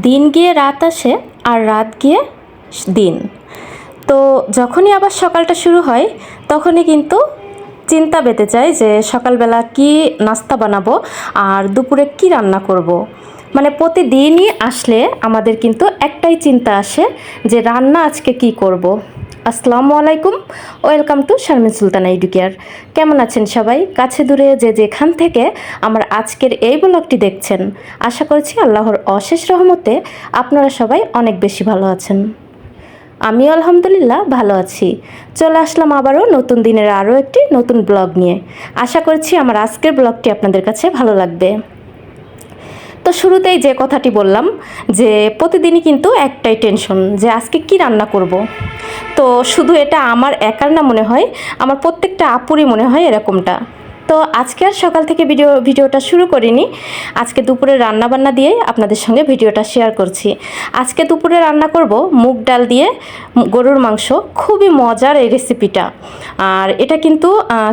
দিন গিয়ে রাত আসে আর রাত গিয়ে দিন। তো যখনই আবার সকালটা শুরু হয় তখনই কিন্তু চিন্তা বেঁধে যায় যে সকালবেলা কি নাস্তা বানাবো আর দুপুরে কি রান্না করব। মানে প্রতিদিনই আসলে আমাদের কিন্তু একটাই চিন্তা আসে যে রান্না আজকে কি করব। আসসালামু আলাইকুম, welcome to Sharmin Sultana educare. কেমন আছেন সবাই? কাছে দূরে যে যেখান থেকে আমার আজকের এই ব্লগটি দেখছেন, আশা করছি আল্লাহর অশেষ রহমতে আপনারা সবাই অনেক বেশি ভালো আছেন। আমিও আলহামদুলিল্লাহ ভালো আছি। চলে আসলাম আবারও নতুন দিনের আরও একটি নতুন ব্লগ নিয়ে। আশা করছি আমার আজকের ব্লগটি আপনাদের কাছে ভালো লাগবে। তো শুরুতেই যে কথাটি বললাম যে প্রতিদিনই কিন্তু একটাই টেনশন যে আজকে কি রান্না করব। তো শুধু এটা আমার একার না মনে হয়, আমার প্রত্যেকটা আপুরই মনে হয় এরকমটা। তো আজকে আর সকাল থেকে ভিডিওটা শুরু করিনি। আজকে দুপুরে রান্নাবান্না দিয়েই আপনাদের সঙ্গে ভিডিওটা শেয়ার করছি। আজকে দুপুরে রান্না করব মুগ ডাল দিয়ে গরুর মাংস। খুবই মজার এই রেসিপিটা, আর এটা কিন্তু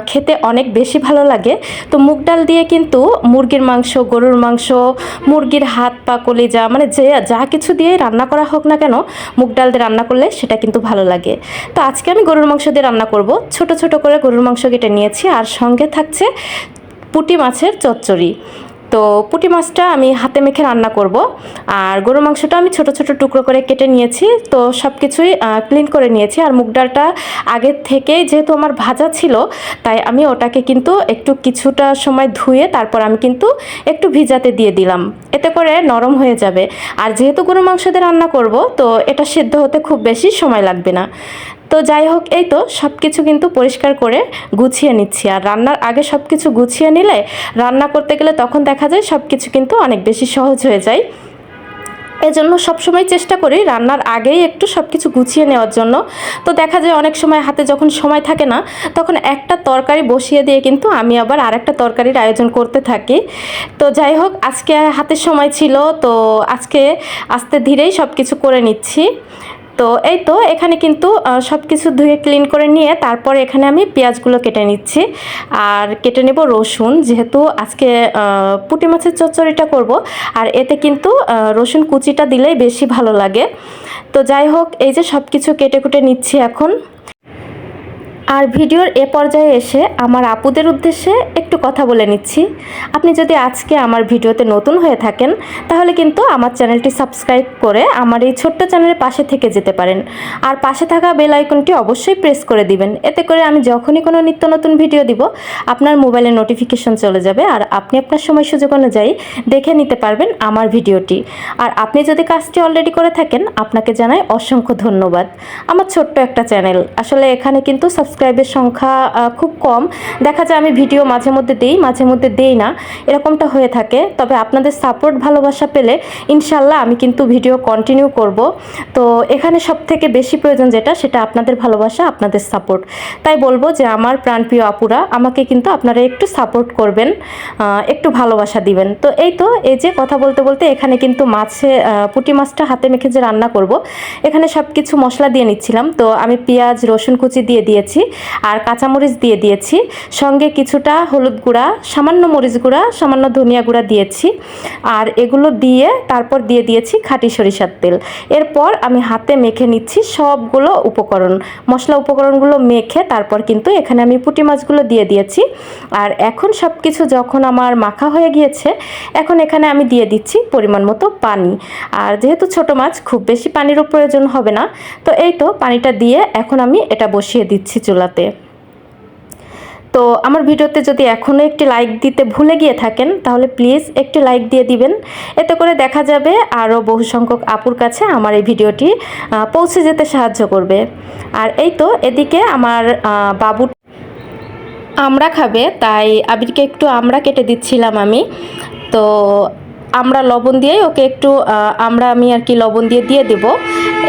খেতে অনেক বেশি ভালো লাগে। তো মুগ ডাল দিয়ে কিন্তু মুরগির মাংস, গরুর মাংস, মুরগির হাত পা কলিজা, মানে যে যা কিছু দিয়ে রান্না করা হোক না কেন, মুগ ডাল দিয়ে রান্না করলে সেটা কিন্তু ভালো লাগে। তো আজকে আমি গরুর মাংস দিয়ে রান্না করব। ছোট ছোট করে গরুর মাংস কেটে নিয়েছি, আর সঙ্গে থাকছে পুঁটি মাছের চচ্চড়ি। তো পুঁটি মাছটা আমি হাতে মেখে রান্না করব, আর গরুর মাংসটা আমি ছোট ছোট টুকরো করে কেটে নিয়েছি। তো সব কিছুই ক্লিন করে নিয়েছি। আর মুগ ডালটা আগের থেকেই যেহেতু আমার ভাজা ছিল, তাই আমি ওটাকে কিন্তু একটু কিছুটা সময় ধুয়ে তারপর আমি কিন্তু একটু ভিজাতে দিয়ে দিলাম, এতে করে নরম হয়ে যাবে। আর যেহেতু গরুর মাংস দিয়ে রান্না করব, তো এটা সিদ্ধ হতে খুব বেশি সময় লাগবে না। তো যাই হোক, এই তো সব কিছু কিন্তু পরিষ্কার করে গুছিয়ে নিচ্ছি। আর রান্নার আগে সব কিছু গুছিয়ে নিলে রান্না করতে গেলে তখন দেখা যায় সব কিছু কিন্তু অনেক বেশি সহজ হয়ে যায়। এজন্য সবসময় চেষ্টা করি রান্নার আগেই একটু সব কিছু গুছিয়ে নেওয়ার জন্য। তো দেখা যায় অনেক সময় হাতে যখন সময় থাকে না, তখন একটা তরকারি বসিয়ে দিয়ে কিন্তু আমি আবার আরেকটা তরকারির আয়োজন করতে থাকি। তো যাই হোক, আজকে হাতে সময় ছিল, তো আজকে আস্তে ধীরেই সব কিছু করে নিচ্ছি। তো এই তো এখানে কিন্তু সব কিছু ধুয়ে ক্লিন করে নিয়ে তারপরে এখানে আমি পেঁয়াজগুলো কেটে নিচ্ছি। আর কেটে নেব রসুন, যেহেতু আজকে পুঁটি মাছের চচ্চড়িটা করব, আর এতে কিন্তু রসুন কুচিটা দিলেই বেশি ভালো লাগে। তো যাই হোক, এই যে সব কিছু কেটে কুটে নিচ্ছি এখন। আর ভিডিওর এ পর্যায়ে এসে আমার আপুদের উদ্দেশ্যে একটু কথা বলে নিচ্ছি। আপনি যদি আজকে আমার ভিডিওতে নতুন হয়ে থাকেন, তাহলে কিন্তু আমার চ্যানেলটি সাবস্ক্রাইব করে আমার এই ছোট্ট চ্যানেলের পাশে থেকে যেতে পারেন। আর পাশে থাকা বেল আইকনটি অবশ্যই প্রেস করে দিবেন, এতে করে আমি যখনই কোনো নিত্য নতুন ভিডিও দিব আপনার মোবাইলে নোটিফিকেশন চলে যাবে, আর আপনি আপনার সময় সুযোগ অনুযায়ী দেখে নিতে পারবেন আমার ভিডিওটি। আর আপনি যদি কাজটি অলরেডি করে থাকেন, আপনাকে জানাই অসংখ্য ধন্যবাদ। আমার ছোট্ট একটা চ্যানেল, আসলে এখানে কিন্তু সাবস্ক্রাইবের সংখ্যা খুব কম। দেখা যায় আমি ভিডিও মাঝে মধ্যে দিই, মাঝে মধ্যে দেই না, এরকমটা হয়ে থাকে। তবে আপনাদের সাপোর্ট ভালোবাসা পেলে ইনশাল্লাহ আমি কিন্তু ভিডিও কন্টিনিউ করব। তো এখানে সব থেকে বেশি প্রয়োজন যেটা, সেটা আপনাদের ভালোবাসা, আপনাদের সাপোর্ট। তাই বলবো যে আমার প্রাণপ্রিয় আপুরা, আমাকে কিন্তু আপনারা একটু সাপোর্ট করবেন, একটু ভালোবাসা দিবেন। তো এই তো, এই যে কথা বলতে বলতে এখানে কিন্তু পুঁটি মাছটা হাতে মেখে যে রান্না করব, এখানে সব কিছু মশলা দিয়ে নিচ্ছিলাম। তো আমি পেঁয়াজ রসুন কুচি দিয়ে দিয়েছি, আর কাঁচামরিচ দিয়ে দিয়েছি, সঙ্গে কিছুটা হলুদ গুঁড়া, সামান্য মরিচ গুঁড়া, সামান্য ধনিয়া গুঁড়া দিয়েছি। আর এগুলো দিয়ে তারপর দিয়ে দিয়েছি খাঁটি সরিষার তেল। এরপর আমি হাতে মেখে নিচ্ছি সবগুলো উপকরণ, মশলা উপকরণগুলো মেখে তারপর কিন্তু এখানে আমি পুঁটি মাছগুলো দিয়ে দিয়েছি। আর এখন সব কিছু যখন আমার মাখা হয়ে গিয়েছে, এখন এখানে আমি দিয়ে দিচ্ছি পরিমাণ মতো পানি। আর যেহেতু ছোট মাছ, খুব বেশি পানিরও প্রয়োজন হবে না। তো এই তো পানিটা দিয়ে এখন আমি এটা বসিয়ে দিচ্ছি চুলাতে। তো আমার ভিডিওতে যদি এখনও একটি লাইক দিতে ভুলে গিয়ে থাকেন, তাহলে প্লিজ একটি লাইক দিয়ে দিবেন, এতে করে দেখা যাবে আরও বহু সংখ্যক আপুর কাছে আমার এই ভিডিওটি পৌঁছে যেতে সাহায্য করবে। আর এই তো এদিকে আমার বাবু আমড়া খাবে, তাই আবিরকে একটু আমড়া কেটে দিচ্ছিলাম আমি। তো আমরা লবণ দিয়ে ওকে একটু আমি আর কি লবণ দিয়ে দেব,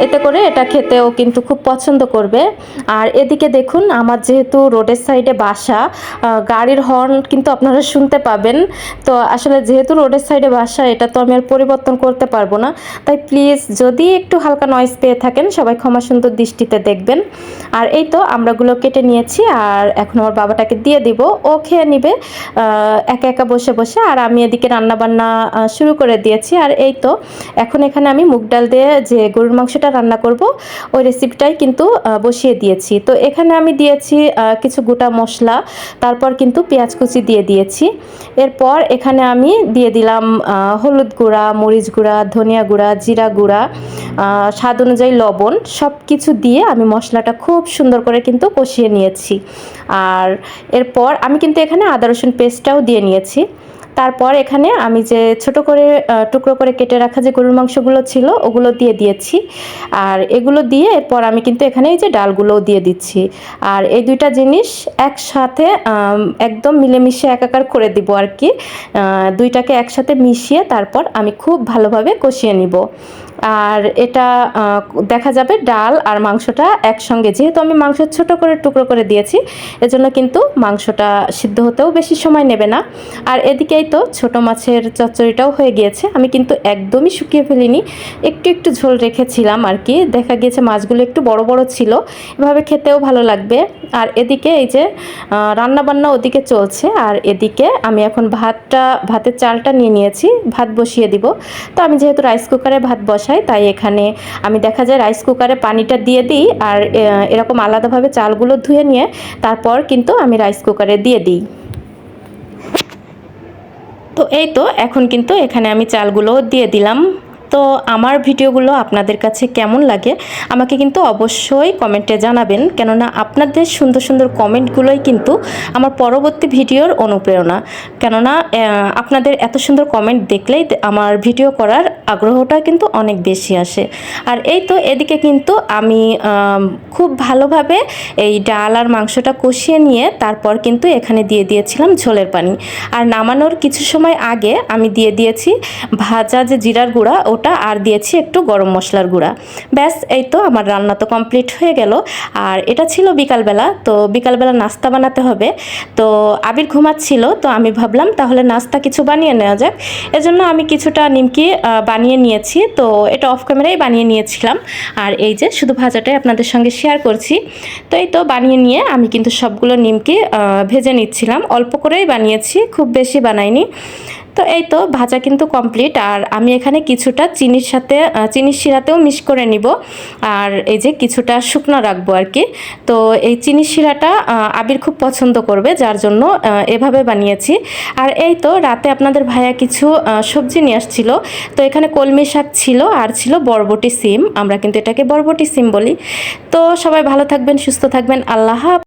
এতে করে এটা খেতে ও কিন্তু খুব পছন্দ করবে। আর এদিকে দেখুন, আমার যেহেতু রোডের সাইডে বাসা, গাড়ির হর্ন কিন্তু আপনারা শুনতে পাবেন। তো আসলে যেহেতু রোডের সাইডে বাসা, এটা তো আমি আর পরিবর্তন করতে পারবো না। তাই প্লিজ যদি একটু হালকা নয়েজ পেয়ে থাকেন, সবাই ক্ষমা সুন্দর দৃষ্টিতে দেখবেন। আর এই তো আমরাগুলো কেটে নিয়েছি, আর এখন আমার বাবাটাকে দিয়ে দিব, ও খেয়ে নিবে একা একা বসে বসে। আর আমি এদিকে রান্নাবান্না শুরু করে দিয়েছি। আর এই তো এখন এখানে আমি মুগ ডাল দিয়ে যে গরুর মাংসটা রান্না করব ওই রেসিপিটাই কিন্তু বসিয়ে দিয়েছি। তো এখানে আমি দিয়েছি কিছু গোটা মশলা, তারপর কিন্তু পেঁয়াজ কুচি দিয়ে দিয়েছি। এরপর এখানে আমি দিয়ে দিলাম হলুদ গুঁড়া, মরিচ গুঁড়া, ধনিয়া গুঁড়া, জিরা গুঁড়া, স্বাদ অনুযায়ী লবণ, সব কিছু দিয়ে আমি মশলাটা খুব সুন্দর করে কিন্তু কষিয়ে নিয়েছি। আর এরপর আমি কিন্তু এখানে আদা রসুন পেস্টটাও দিয়ে নিয়েছি। তারপর এখানে আমি যে ছোট করে টুকরো করে কেটে রাখা যে গরুর মাংসগুলো ছিল ওগুলো দিয়ে দিয়েছি। আর এগুলো দিয়ে এরপর আমি কিন্তু এখানে এই যে ডালগুলোও দিয়ে দিচ্ছি। আর এই দুইটা জিনিস একসাথে একদম মিলেমিশে একাকার করে দিব আর কি। দুইটাকে একসাথে মিশিয়ে তারপর আমি খুব ভালোভাবে কষিয়ে নিব। আর এটা দেখা যাবে ডাল আর মাংসটা একসঙ্গে, যেহেতু আমি মাংস ছোট করে টুকরো করে দিয়েছি এজন্য কিন্তু মাংসটা সিদ্ধ হতেও বেশি সময় নেবে না। আর এদিকেই তো ছোট মাছের চচ্চড়িটাও হয়ে গিয়েছে। আমি কিন্তু একদমই শুকিয়ে ফেলিনি, একটু একটু ঝোল রেখেছিলাম আর কি। দেখা গিয়েছে মাছগুলো একটু বড় বড় ছিল, এভাবে খেতেও ভালো লাগবে। আর এদিকে এই যে রান্না বান্না ওদিকে চলছে, আর এদিকে আমি এখন ভাতের চালটা নিয়ে নিয়েছি, ভাত বসিয়ে দিব। তো আমি যেহেতু রাইস কুকারে ভাত বসাই তাই এখানে আমি দেখা যায় রাইস কুকারে পানিটা দিয়ে দিই, আর এরকম আলাদাভাবে চালগুলো ধুয়ে নিয়ে তারপর কিন্তু আমি রাইস কুকারে দিয়ে দিই। তো এই তো এখন কিন্তু এখানে আমি চালগুলো দিয়ে দিলাম। তো আমার ভিডিওগুলো আপনাদের কাছে কেমন লাগে আমাকে কিন্তু অবশ্যই কমেন্টে জানাবেন, কেননা আপনাদের সুন্দর সুন্দর কমেন্টগুলোই কিন্তু আমার পরবর্তী ভিডিওর অনুপ্রেরণা। কেননা আপনাদের এত সুন্দর কমেন্ট দেখলেই আমার ভিডিও করার আগ্রহটা কিন্তু অনেক বেশি আসে। আর এই তো এদিকে কিন্তু আমি খুব ভালোভাবে এই ডাল আর মাংসটা কষিয়ে নিয়ে তারপর কিন্তু এখানে দিয়ে দিয়েছিলাম ঝোলের পানি। আর নামানোর কিছু সময় আগে আমি দিয়ে দিয়েছি ভাজা যে জিরার গুঁড়া ওটা, আর দিয়েছি একটু গরম মশলার গুঁড়া। ব্যাস, এই তো আমার রান্না তো কমপ্লিট হয়ে গেল। আর এটা ছিল বিকালবেলা, তো বিকালবেলা নাস্তা বানাতে হবে। তো আবির ঘুমাচ্ছিল, তো আমি ভাবলাম তাহলে নাস্তা কিছু বানিয়ে নেওয়া যাক। এজন্য আমি কিছুটা নিমকি বানিয়ে নিয়েছি। তো এটা অফ ক্যামেরায় বানিয়ে নিয়েছিলাম, আর এই যে শুধু ভাজাটাই আপনাদের সঙ্গে শেয়ার করছি। তো এই তো বানিয়ে নিয়ে আমি কিন্তু সবগুলো নিমকি ভেজে নিচ্ছিলাম, অল্প করেই বানিয়েছি, খুব বেশি বানাইনি। তো এই তো ভাজা কিন্তু কমপ্লিট। আর আমি এখানে কিছুটা চিনির শিরাতেও মিক্স করে নিব, আর এই যে কিছুটা শুকনো রাখবো আর কি। তো এই চিনির শিরাটা আবির খুব পছন্দ করবে, যার জন্য এভাবে বানিয়েছি। আর এই তো রাতে আপনাদের ভাইয়া কিছু সবজি নিয়ে আসছিল। তো এখানে কলমি শাক ছিল, আর ছিল বরবটি সিম, আমরা কিন্তু এটাকে বরবটি সিম বলি। তো সবাই ভালো থাকবেন, সুস্থ থাকবেন, আল্লাহ হাফেজ।